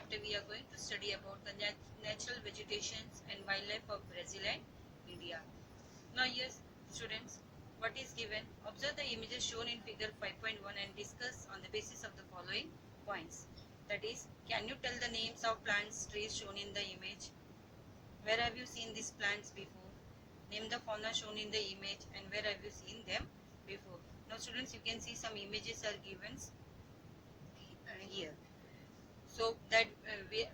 chapter we are going to study about the natural vegetations and wildlife of Brazil and India. Now yes, students, what is given? Observe the images shown in figure 5.1 and discuss on the basis of the following points. That is, can you tell the names of plants, trees shown in the image? Where have you seen these plants before? Name the fauna shown in the image and where have you seen them before? Now students, you can see some images are given here. So that we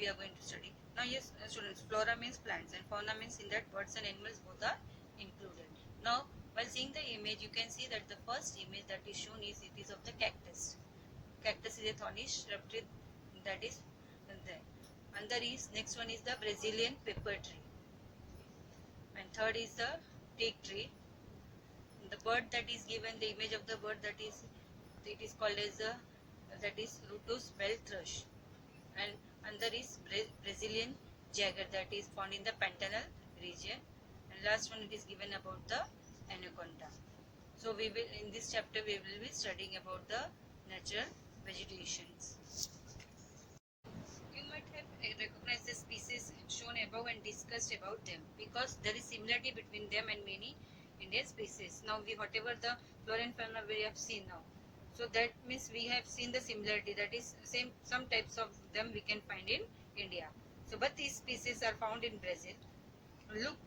are going to study. Now yes, students, flora means plants and fauna means in that birds and animals both are included. Now while seeing the image, you can see that the first image that is shown is it is of the cactus. Cactus is a thorny shrub tree that is there. And there is next one is the Brazilian pepper tree. And third is the teak tree. The bird that is given, the image of the bird that is, it is called as a, that is Rutus bell thrush. And another is Brazilian jagger that is found in the Pantanal region. And last one it is given about the anaconda. So we will, in this chapter we will be studying about the natural vegetations. You might have recognized the species shown above and discussed about them because there is similarity between them and many Indian species. Now whatever the flora and fauna we have seen now. So that means we have seen the similarity, that is some types of them we can find in India. So but these species are found in Brazil. Look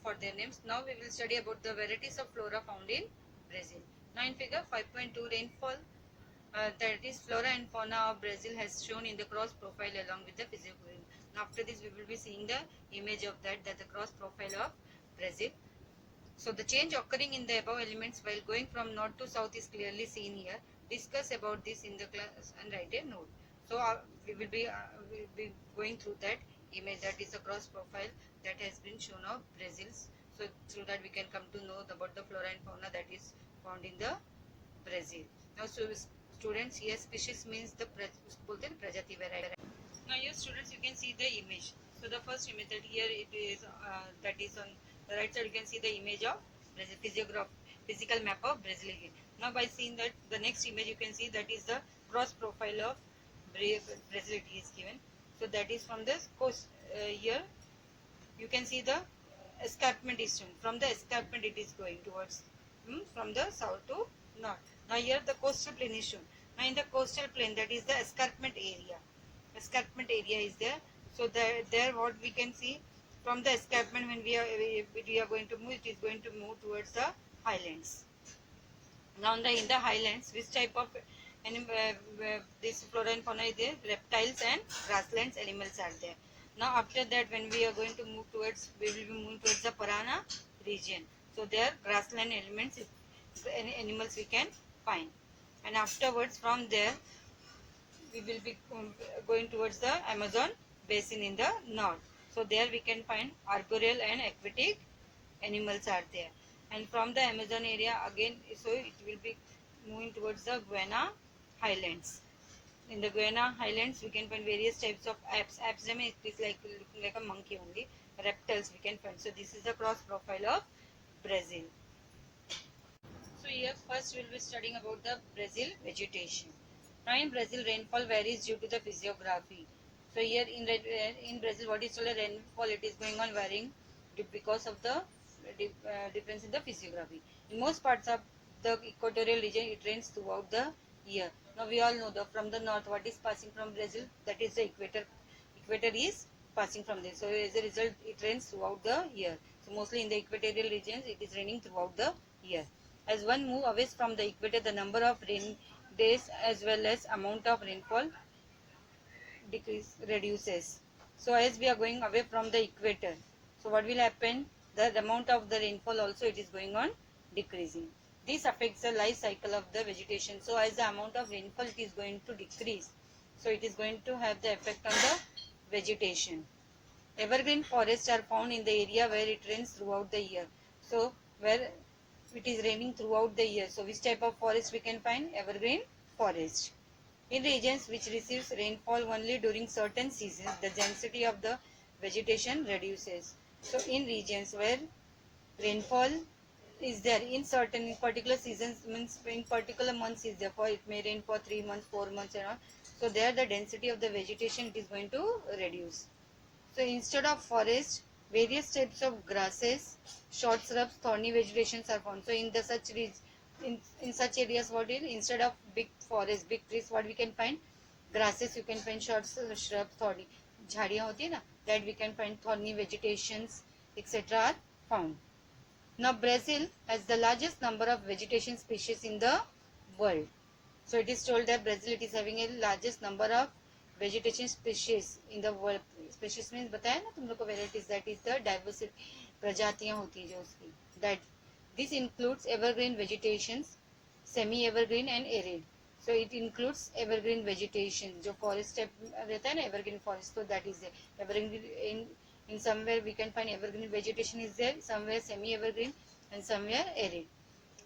for their names. Now we will study about the varieties of flora found in Brazil. Now in figure 5.2, rainfall, that is flora and fauna of Brazil has shown in the cross profile along with the physiography. Now after this we will be seeing the image of that the cross profile of Brazil. So the change occurring in the above elements while going from north to south is clearly seen here. Discuss about this in the class and write a note. So we will be going through that image, that is a cross profile that has been shown of Brazil. So through that we can come to know about the flora and fauna that is found in the Brazil. Now so students, here species means the prajati variety. Now here students, you can see the image. So the first image that here it is that is on the right side, you can see the image of physical map of Brazil again. Now by seeing that, the next image you can see that is the cross profile of Brazil it is given. So that is from the coast. Here you can see the escarpment is shown. From the escarpment it is going towards from the south to north. Now here the coastal plain is shown. Now in the coastal plain, that is the escarpment area. Escarpment area is there. So there what we can see, from the escarpment when we are going to move, it is going to move towards the highlands. Now in the highlands, which type of this flora and fauna is there? Reptiles and grasslands animals are there. Now after that, when we are going to move towards, we will be moving towards the Parana region. So there grassland elements, animals we can find. And afterwards from there, we will be going towards the Amazon basin in the north. So there we can find arboreal and aquatic animals are there. And from the Amazon area again, so it will be moving towards the Guiana highlands. In the Guiana highlands, we can find various types of apes. Apes it is looking like a monkey only. Reptiles we can find. So this is the cross profile of Brazil. So here first we will be studying about the Brazil vegetation. Now in Brazil, rainfall varies due to the physiography. So here in Brazil, what is called a rainfall, it is going on varying because of the difference in the physiography. In most parts of the equatorial region, it rains throughout the year. Now we all know that from the north, what is passing from Brazil, that is the equator. Equator is passing from there. So as a result, it rains throughout the year. So mostly in the equatorial regions, it is raining throughout the year. As one move away from the equator, the number of rain days as well as amount of rainfall reduces. So as we are going away from the equator, so what will happen? The amount of the rainfall also it is going on decreasing. This affects the life cycle of the vegetation. So as the amount of rainfall it is going to decrease, so it is going to have the effect on the vegetation. Evergreen forests are found in the area where it rains throughout the year. So where it is raining throughout the year. So which type of forest we can find? Evergreen forest. In regions which receives rainfall only during certain seasons, the density of the vegetation reduces. So in regions where rainfall is there in particular seasons, means in particular months is there, for it may rain for 3 months, 4 months and all. So there the density of the vegetation it is going to reduce. So instead of forest, various types of grasses, short shrubs, thorny vegetations are found. So in the in such areas, what is instead of big forest, big trees, what we can find? Grasses you can find, short shrubs, thorny झाड़ियाँ होती है ना, that we can find thorny vegetations, etc. are found. Now Brazil has the largest number of vegetation species in the world. So it is told that Brazil it is having a largest number of vegetation species in the world. Species means बताया ना तुम लोग को varieties, that is the diversity, प्रजातियां होती है जो उसकी, that this includes evergreen vegetations, semi evergreen and arid. So it includes evergreen vegetation जो forest type रहता है ना, evergreen forest, so that is there. Evergreen in somewhere we can find evergreen vegetation is there, somewhere semi evergreen and somewhere arid.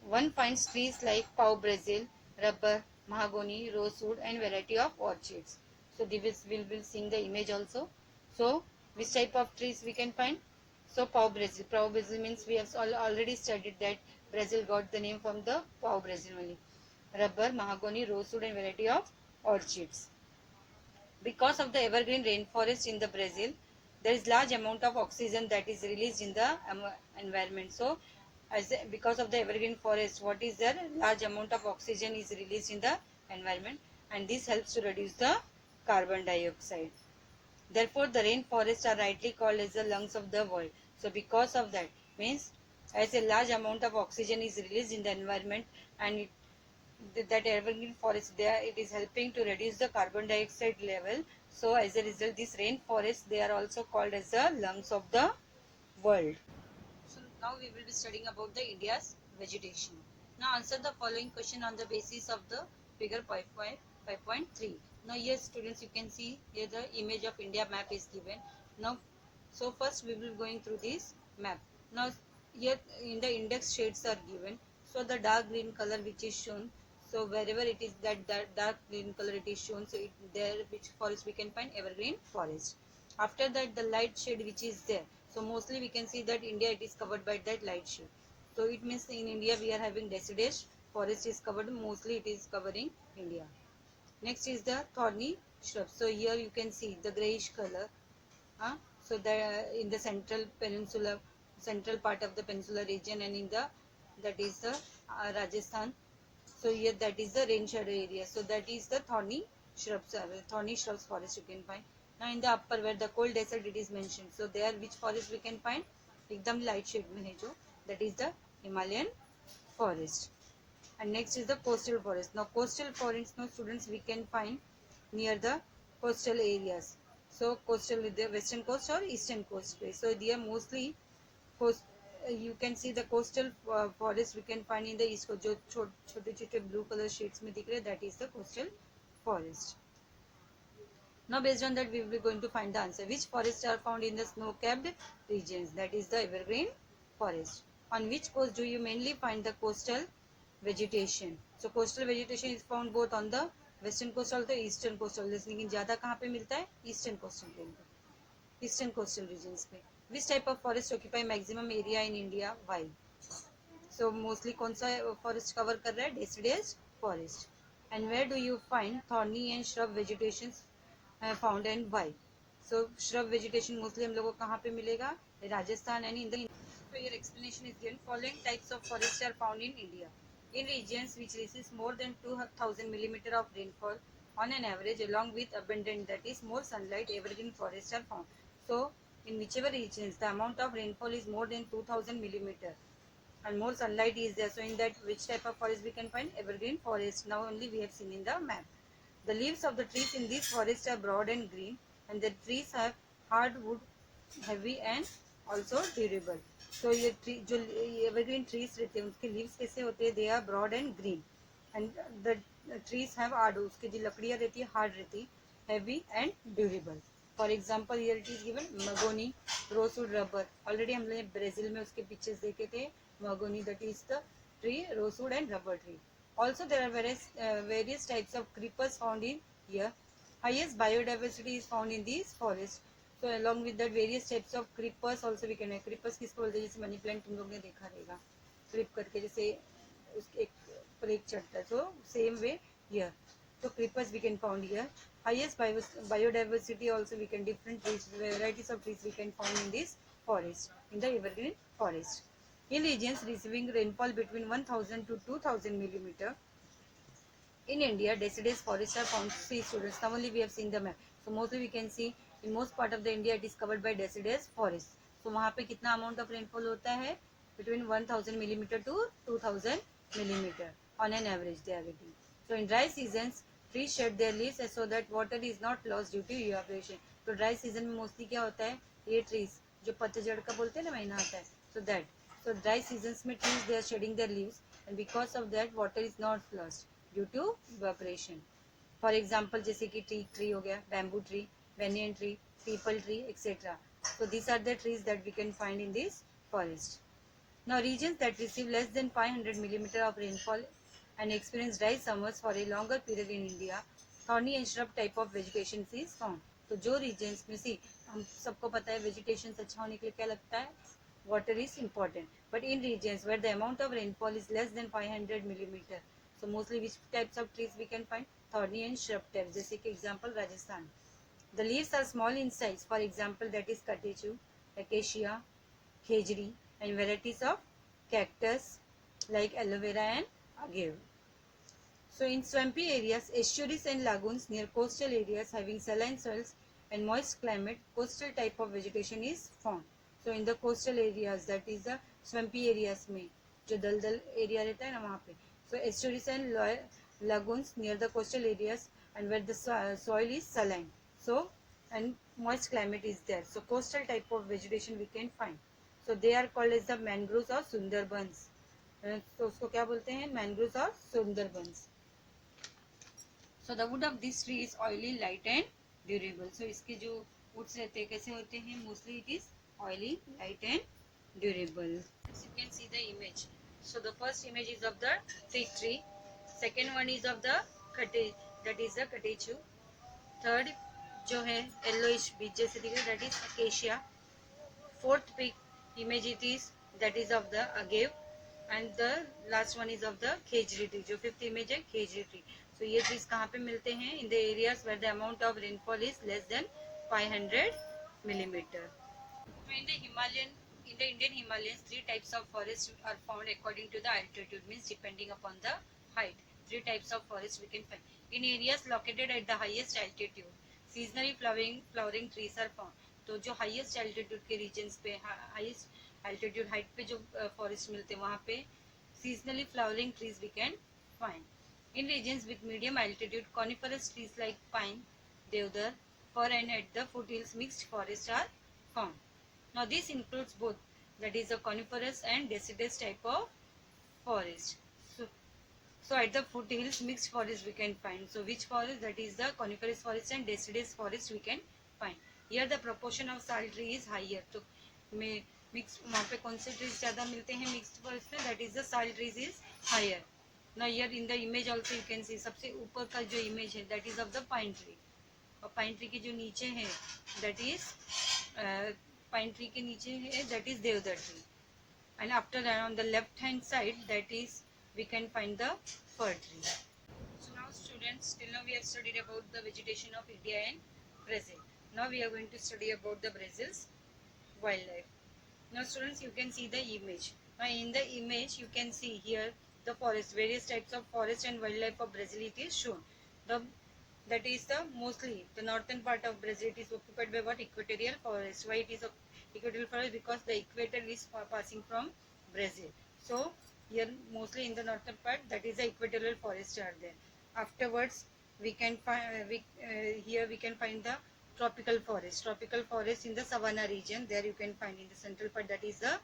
One finds trees like pau Brazil, rubber, mahogany, rosewood and variety of orchids. So this will be seeing the image also. So which type of trees we can find? So pau Brazil. Pau Brazil means we have already studied that Brazil got the name from the pau Brazil only. Rubber, mahogany, rosewood and variety of orchids. Because of the evergreen rainforest in the Brazil, there is large amount of oxygen that is released in the environment. So because of the evergreen forest, what is there? Large amount of oxygen is released in the environment, and this helps to reduce the carbon dioxide. Therefore, the rainforests are rightly called as the lungs of the world. So because of that, means as a large amount of oxygen is released in the environment, and that evergreen forest there, it is helping to reduce the carbon dioxide level. So as a result, these rainforests, they are also called as the lungs of the world. So now we will be studying about the India's vegetation. Now answer the following question on the basis of the figure 5.3. Now here students, you can see here the image of India map is given. Now so first we will be going through this map. Now here in the index shades are given. So the dark green color which is shown, so wherever it is that dark green color it is shown, so there which forest we can find? Evergreen forest. After that the light shade which is there, so mostly we can see that India it is covered by that light shade. So it means in India we are having deciduous forest is covered, mostly it is covering India. Next is the thorny shrubs. So here you can see the grayish color. So the in the central part of the peninsular region, and in the that is the Rajasthan. So here that is the rain shadow area. So that is the thorny shrubs forest you can find. Now in the upper where the cold desert it is mentioned. So there which forest we can find? एकदम light shade में है जो, that is the Himalayan forest. And next is the coastal forest. Now coastal forests, now students, we can find near the coastal areas. So coastal with the western coast or eastern coast. So they are mostly coast. You can see the coastal forest we can find in the east coast. जो छोटे छोटे blue color shades में दिख रहे, that is the coastal forest. Now based on that we will be going to find the answer. Which forests are found in the snow-capped regions? That is the evergreen forest. On which coast do you mainly find the coastal vegetation? So coastal vegetation is found both on the western coast और the eastern coastal. लेकिन ज़्यादा कहाँ पे मिलता है? Eastern coastal plain पे, eastern coastal regions पे. Which type of forest occupy maximum area in India? Why? So mostly कौन सा forest cover कर रहा है? Deciduous forest. And where do you find thorny and shrub vegetations found and why? So shrub vegetation mostly हम लोगों को कहाँ पे मिलेगा? Rajasthan and in the. So your explanation is given. Following types of forests are found in India. In regions which receives more than 2,000 millimeter of rainfall on an average, along with abundant, that is more sunlight, evergreen forests are found. So in whichever regions the amount of rainfall is more than 2,000 millimeter and more sunlight is there, so in that which type of forest we can find? Evergreen forest. Now only we have seen in the map. The leaves of the trees in these forests are broad and green, and the trees have hard wood, heavy and also durable. So ये tree जो evergreen trees रहते हैं उनके leaves कैसे होते हैं? They are broad and green, and the trees have hard, उसकी जो लकड़ियाँ रहती है hard रहती, heavy and durable. For example, here it is given mahogany, rosewood, rubber. Already हमने ब्राजील में उसके pictures देखे थे. Mahogany, that is the tree, rosewood and rubber tree. Also there are various types of creepers found in here. Highest biodiversity is found in these forests. So along with that various types of creepers also we can. Creepers किसको बोलते हैं? जैसे money plant तुम लोग ने देखा रहेगा, creep करके जैसे उसके एक पर एक चढ़ता है. So same way here. So creepers we can found here. Highest biodiversity also we can, different trees, varieties of trees we can find in this forest, in the evergreen forest. In regions receiving rainfall between 1000 to 2000 millimeter, in India, deciduous forests are found. See students, now only we have seen the map. So mostly we can see in most part of the India it is covered by deciduous forests. So वहाँ पे कितना amount of rainfall होता है? Between 1000 millimeter to 2000 millimeter on an average they are getting. So in dry seasons, trees shed their leaves so that water is not lost due to evaporation. तो dry season में mostly क्या होता है? ये trees जो पतझड़ का बोलते हैं ना महीना आता है. So that. So dry seasons में trees they are shedding their leaves and because of that water is not lost due to evaporation. For example, जैसे कि tree हो गया, bamboo tree, banyan tree, peepal tree, etc. So these are the trees that we can find in this forest. Now regions that receive less than 500 millimeter of rainfall and experience dry summers for a longer period in India, thorny and shrub type of vegetation is found. तो जो regions में see, हम सबको पता है vegetation अच्छा होने के लिए क्या लगता है? Water is important. But in regions where the amount of rainfall is less than 500 millimeter, so mostly which types of trees we can find? Thorny and shrub types. जैसे कि example Rajasthan. The leaves are small in size. For example, that is katechu, acacia, khejri, and varieties of cactus like aloe vera and agave. So in swampy areas, estuaries and lagoons near coastal areas having saline soils and moist climate, coastal type of vegetation is found. So in the coastal areas, that is the swampy areas में जो दलदल area रहता है ना वहाँ पे. So estuaries and lagoons near the coastal areas and where the soil is saline. So and moist climate is there. So coastal type of vegetation we can find. So they are called as the mangroves or sundarbans. तो उसको क्या बोलते हैं? Mangroves or sundarbans. So the wood of this tree is oily, light and durable. So इसके जो woods रहते हैं कैसे होते हैं? Mostly it is oily, light and durable. As you can see the image. So the first image is of the fig tree. Second one is of the that is the katechu. Third जो है yellowish बीज जैसे दिख रहा है that is acacia. Fourth big image it is that is of the agave. And the last one is of the khejri tree. जो fifth image है khejri tree. So ये trees कहाँ पे मिलते हैं? In the areas where the amount of rainfall is less than 500 millimeter. In the Indian Himalayas, three types of forests are found according to the altitude, means depending upon the height. Three types of forests we can find. In areas located at the highest altitude, seasonally flowering trees are found. तो जो highest altitude के regions पे, highest altitude height पे जो forest मिलते हैं वहाँ पे seasonally flowering trees we can find. In regions with medium altitude, coniferous trees like pine, deodar, fir and at the foothills mixed forests are found. Now this includes both, that is the coniferous and deciduous type of forest. So at the foothills mixed forest we can find. So which forest? That is the coniferous forest and deciduous forest we can find. Here the proportion of sal tree is higher. तो mixed वहाँ पे कौन से trees ज़्यादा मिलते हैं mixed forest में? That is the sal trees is higher. Now here in the image also you can see सबसे ऊपर का जो image है that is of the pine tree. और pine tree के जो नीचे है that is pine tree के नीचे है that is deodar tree. And after that on the left hand side that is we can find the fir tree. So now students, till now we have studied about the vegetation of India and Brazil. Now we are going to study about the Brazil's wildlife. Now students, you can see the image. Now in the image you can see here the forest, various types of forest and wildlife of Brazil it is shown. That is the mostly the northern part of Brazil it is occupied by what? Equatorial forest. Why it is equatorial forest? Because the equator is passing from Brazil. So here mostly in the northern part that is the equatorial forest are there. Afterwards we can find here we can find the tropical forest. Tropical forest in the savanna region, there you can find in the central part that is the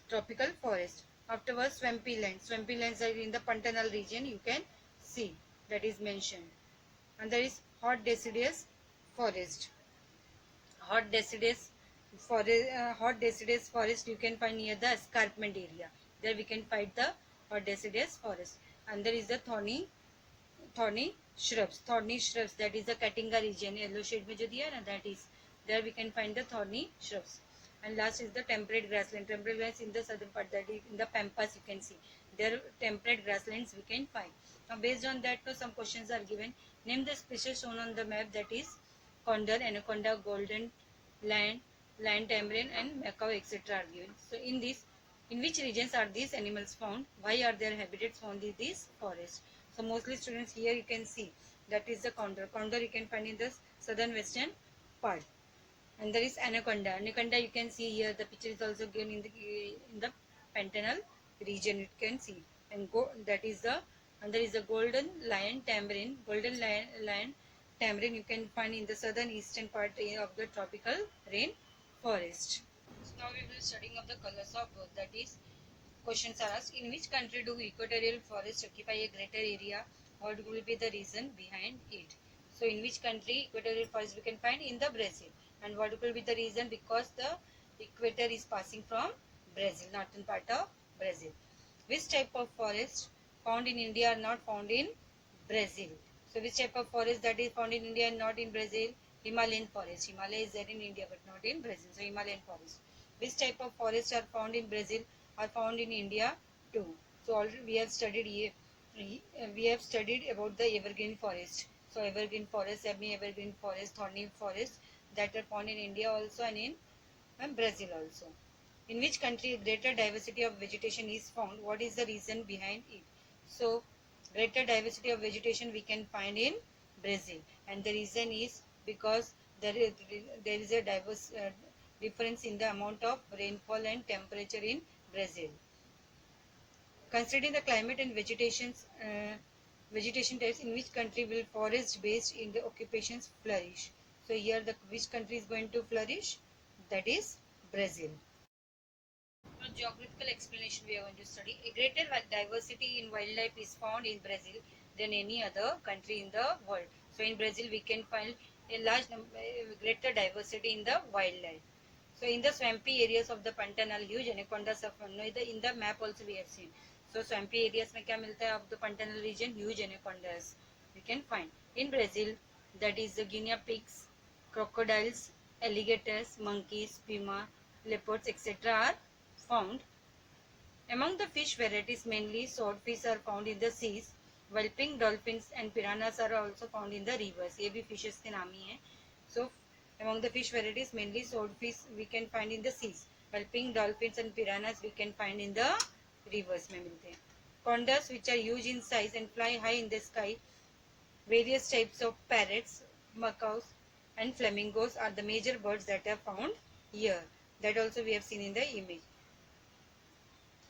tropical forest. Afterwards swampy lands. Swampy lands are in the Pantanal region you can see that is mentioned. And there is hot deciduous forest. Hot deciduous forest you can find near the escarpment area. There we can find the hot deciduous forest. And there is the thorny shrubs. Thorny shrubs, that is the Caatinga region. Yellow shade में जो दिया ना, that is there we can find the thorny shrubs. And last is the temperate grassland. Temperate grass in the southern part, that is in the pampas you can see. their temperate grasslands we can find. Now based on that, some questions are given. Name the species shown on the map, that is condor, anaconda, golden lion, lion tamarin, and macaw, etc. are given. So in this, in which regions are these animals found? Why are their habitats found in this forest? So mostly students, here you can see that is the condor. Condor you can find in the southern western part. And there is anaconda. Anaconda you can see here, the picture is also given in the Pantanal region, you can see. And that is the, and there is a golden lion tamarin. Golden lion tamarin you can find in the southern eastern part of the tropical rain forest. So now we will studying of the colors of birds. That is, questions are asked, in which country do equatorial forests occupy a greater area? What will be the reason behind it? So in which country equatorial forest we can find? In the Brazil. And what will be the reason? Because the equator is passing from Brazil, northern part of Brazil. Which type of forest found in India are not found in Brazil? So which type of forest that is found in India and not in Brazil? Himalayan forest. Himalaya is there in India but not in Brazil. So Himalayan forest. Which type of forests are found in Brazil are found in India too? So already we have studied here. We have studied about the evergreen forest. So evergreen forest, semi-evergreen forest, thorny forest that are found in India also and in Brazil also. In which country greater diversity of vegetation is found? What is the reason behind it? So greater diversity of vegetation we can find in Brazil, and the reason is because there is a difference in the amount of rainfall and temperature in Brazil. Considering the climate and vegetation types, in which country will forest based in the occupations flourish? So here the which country is going to flourish? That is Brazil. Now, geographical explanation we are going to study. A greater diversity in wildlife is found in Brazil than any other country in the world. So in Brazil we can find a large greater diversity in the wildlife. So in the swampy areas of the Pantanal, huge anacondas are found. In the map also we have seen. So swampy areas में क्या मिलता है of the Pantanal region? Huge anacondas we can find. In Brazil, that is the guinea pigs, crocodiles, alligators, monkeys, puma, leopards, etc. are found. Among the fish varieties, mainly swordfish are found in the seas, while pink dolphins and piranhas are also found in the rivers. ये भी fishes के नाम ही हैं. So among the fish varieties, mainly swordfish we can find in the seas, while pink dolphins and piranhas we can find in the rivers में मिलते हैं. Condors, which are huge in size and fly high in the sky. Various types of parrots, macaws, and flamingos are the major birds that are found here. That also we have seen in the image.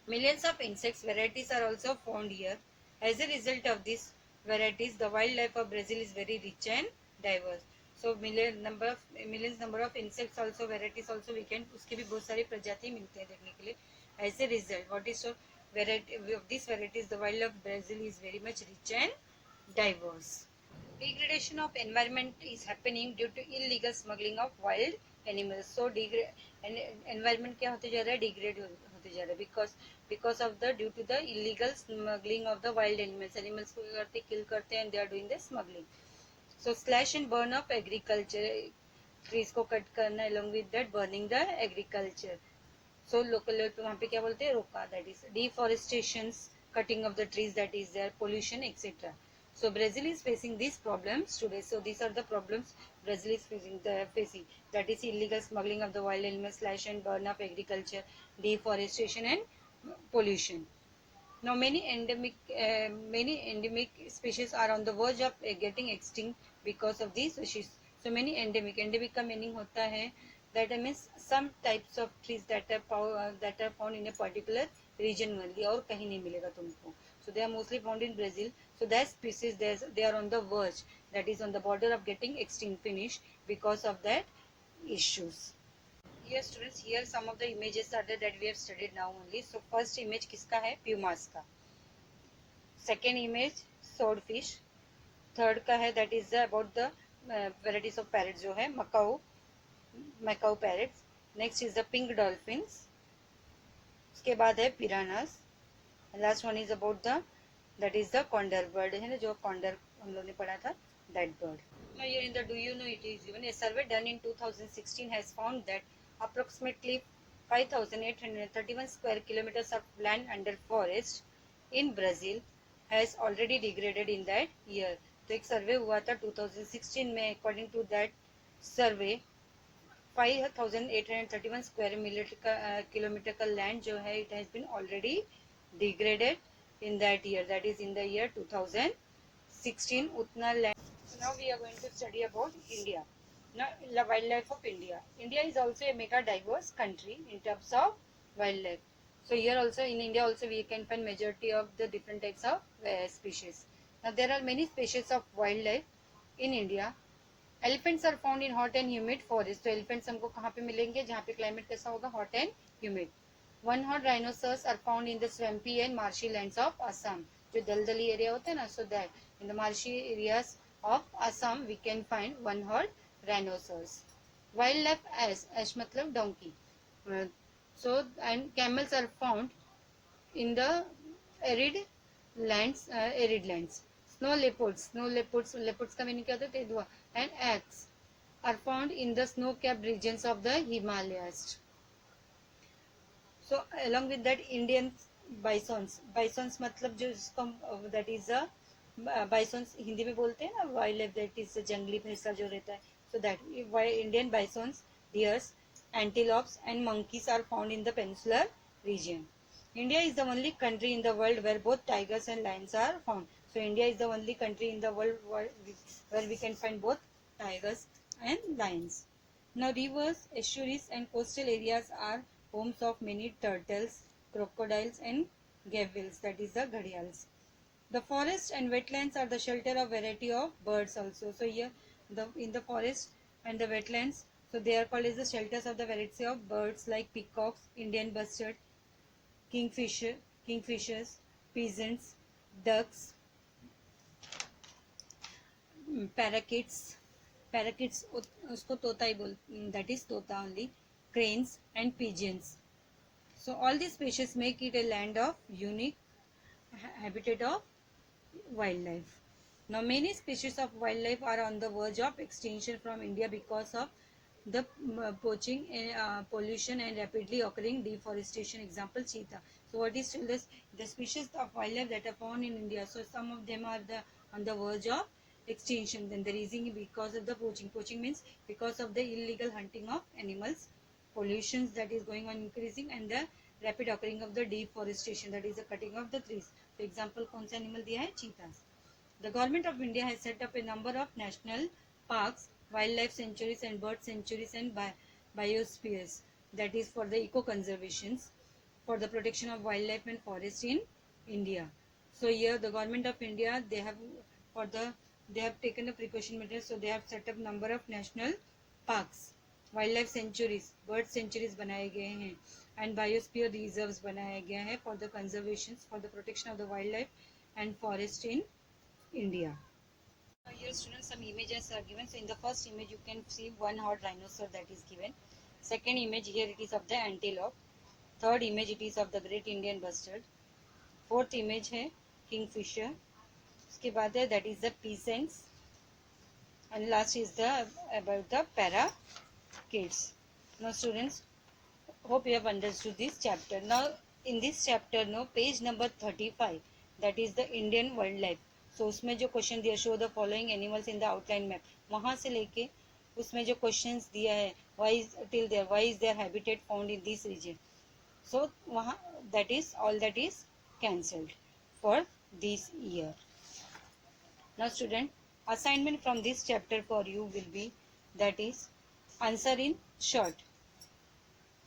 Millions of insects varieties are also found here. As a result of these varieties, the wildlife of Brazil is very rich and diverse. So millions number of insects also, varieties also we can, उसके भी बहुत सारी प्रजाति मिलते हैं देखने के लिए. As a result, what is so variety of these varieties, the wildlife of Brazil is very much rich and diverse. Degradation of environment is happening due to illegal smuggling of wild animals. So environment क्या होते जा रहा है? Degrade होते जा रहा है because of the due to the illegal smuggling of the wild animals. Animals को करते kill करते हैं and they are doing the smuggling. So slash and burn of agriculture, trees को cut करना along with that burning the agriculture. So local वहाँ पे क्या बोलते हैं? रोका, that is deforestation, cutting of the trees, that is there, pollution, etc. So Brazil is facing these problems today. So these are the problems Brazil is facing. That is illegal smuggling of the wild animals, slash and burn of agriculture, deforestation, and pollution. Now many endemic species are on the verge of getting extinct because of these issues. So many endemic का meaning होता है that means some types of trees that are found in a particular region only, और कहीं नहीं मिलेगा तुमको. So they are mostly found in Brazil. So that species they are on the verge, that is on the border of getting extinct finish because of that issues. Yes students, here some of the images are there that we have studied now only. So first image किसका है? Pumas का. Second image swordfish. Third का है that is about the varieties of parrots जो है macaw parrots. Next is the pink dolphins. उसके बाद है piranhas. Last one is about that is the condor bird है ना, जो condor हम लोग ने पढ़ा था, that bird. Now here in the do you know it is given a survey done in 2016 has found that approximately 5,831 square kilometers of land under forest in Brazil has already degraded in that year. तो एक सर्वे हुआ था 2016 में. According to that survey 5,831 square kilometer का land जो है it has been already degraded in that year, that is in the year 2016 उतना land. So now we are going to study about India. Now the wildlife of India. India is also a mega diverse country in terms of wildlife. So here also in India also we can find majority of the different types of species. Now there are many species of wildlife in India. Elephants are found in hot and humid forest. तो elephants हमको कहाँ पे मिलेंगे जहाँ पे climate कैसा होगा, hot and humid. One-horned rhinoceros are found in the swampy and marshy lands of Assam. जो दलदली area होता है ना, so that in the marshy areas of Assam we can find one-horned rhinoceros. Wildlife ash मतलब donkey. So and camels are found in the arid lands. Leopards का meaning क्या होता है, तेंदुआ, and elks are found in the snow-capped regions of the Himalayas. So along with that Indian bisons मतलब जो इसको that is a bisons Hindi में बोलते हैं ना, wildlife that is जंगली भैंसा जो रहता है. So that Indian bisons, deers, antelopes and monkeys are found in the peninsular region. India is the only country in the world where both tigers and lions are found. So India is the only country in the world where we can find both tigers and lions. Now rivers, estuaries and coastal areas are homes of many turtles, crocodiles and gavels, that is the gharials. The forests and wetlands are the shelter of variety of birds also. So here in the forest and the wetlands, so they are called as the shelters of the variety of birds like peacocks, Indian bustard, kingfishers, pigeons, ducks, parakeets उसको तोता ही बोल, that is तोता only, cranes and pigeons. So all these species make it a land of unique habitat of wildlife. Now many species of wildlife are on the verge of extinction from India because of the poaching, pollution and rapidly occurring deforestation. Example cheetah. So what is the species of wildlife that are found in India? So some of them are on the verge of extinction. Then the reason because of the poaching. Poaching means because of the illegal hunting of animals, pollutions that is going on increasing, and the rapid occurring of the deforestation, that is the cutting of the trees. So example कौन सा animal दिया है? Cheetahs. The government of India has set up a number of national parks, wildlife sanctuaries and bird sanctuaries and biospheres, that is for the eco conservations, for the protection of wildlife and forest in India. So here the government of India, they have taken the precaution measures. So they have set up number of national parks, wildlife sanctuaries, bird sanctuaries बनाए गए हैं, and biosphere reserves बनाया गया है for the conservations, for the protection of the wildlife and forest in India. Here students, some images are given. So in the first image you can see one-horned rhinoceros that is given. Second image here it is of the antelope. Third image it is of the great Indian bustard. Fourth image है kingfisher. उसके बाद है that is the peasants. And last is about the parakeets. Now students, hope you have understood this chapter. Now in this chapter, page number 35, that is the Indian wildlife. So उसमें जो question दिया, show the following animals in the outline map, वहाँ से लेके उसमें जो questions दिया है, why is their habitat found in this region, so वहाँ that is all that is cancelled for this year. Now student, assignment from this chapter for you will be, that is answer in short.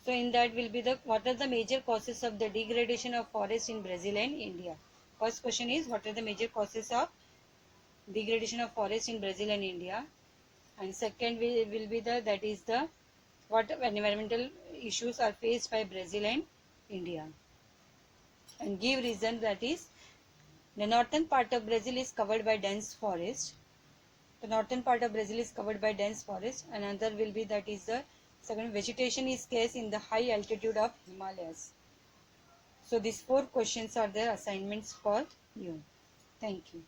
So in that will be what are the major causes of the degradation of forest in Brazil and India. First question is, what are the major causes of degradation of forest in Brazil and India? And second will be that is what environmental issues are faced by Brazil and India. And give reason, that is the northern part of Brazil is covered by dense forest. The northern part of Brazil is covered by dense forest. Another will be that is the second, vegetation is scarce in the high altitude of Himalayas. So these 4 questions are the assignments for you. Thank you.